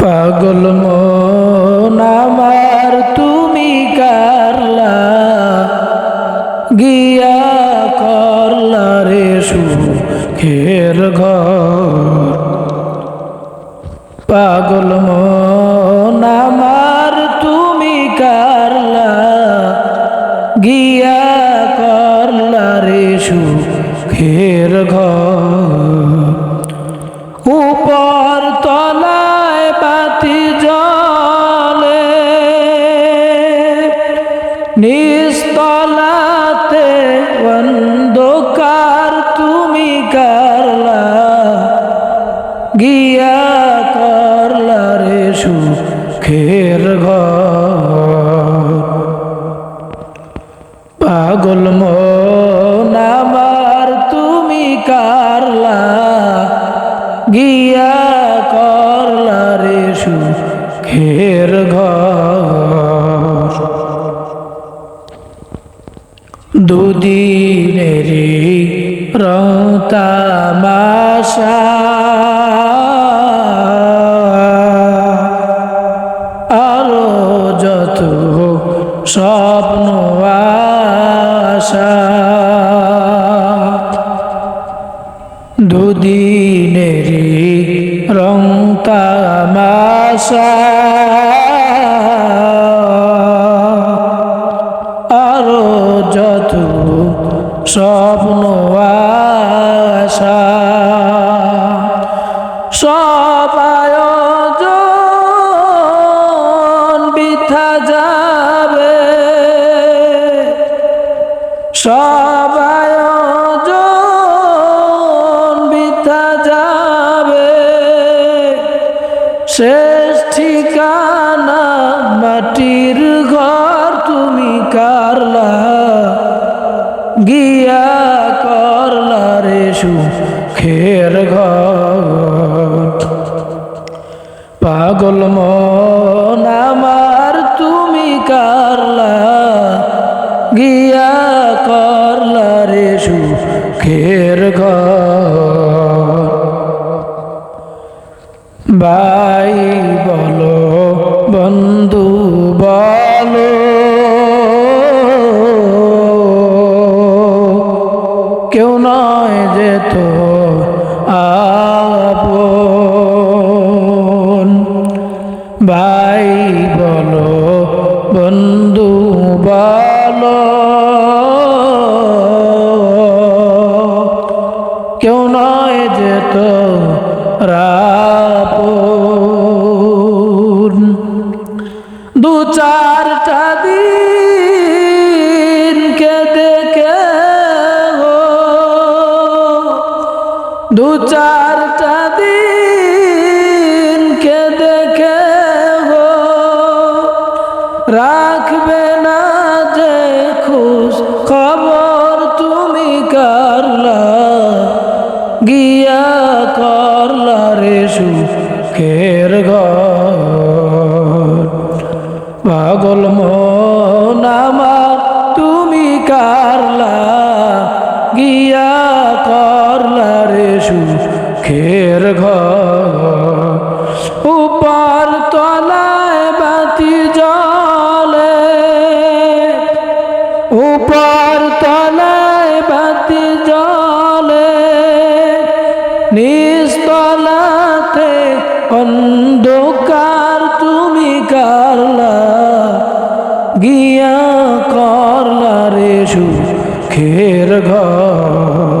পাগল মন আমার তুমি কারলা গিয়া করলা রে সুখের ঘর। পাগল মন আমার তুমি কারলা গিয়া করলা রে সুখের ঘর। উপর তলায় বাতি জ্বলে নিস্তলাতে অন্ধকার তুমি কারলা গিয়া করলা রে সুখের ঘর। পাগল মন আমার তুমি কারলা গিয়া করলা রে সুখের ঘর। দুদিনেরই রং তামাশা আরো যত স্বপ্ন আশা। দুদিনেরই রং তামাশা আরো যত স্বপ্ন আশা। সব আয়োজন বৃথা যাবে, সব আয়োজন বৃথা যাবে। শেষ ঠিকানা মাটির ঘর তুমি কারলা গিয়া করলা রে সুখের ঘর। পাগল মন আমার তুমি কারলা গিয়া করলা রে সুখের ঘর। ভাই বলো বন্ধু বলো কেউ নয় যে তো আপন। ভাই বলো বন্ধু বলো কেউ নয় যে তো আপন। দু চারটা দিন কেঁদে দু চারটা দিন কেঁদে রাখবে না যে খুশ খবর তুমি কারলা গিয়া করলা রে সুখের ঘর। পাগল মন আমার তুমি কারলা গিয়া করলা রে সুখের ঘর। উপর তলায় বাতি জ্বলে, উপর তলায় বাতি জ্বলে নিস্তলাতে অন্ধকার তুমি কারলা গিয়া করলা রে সুখের ঘর।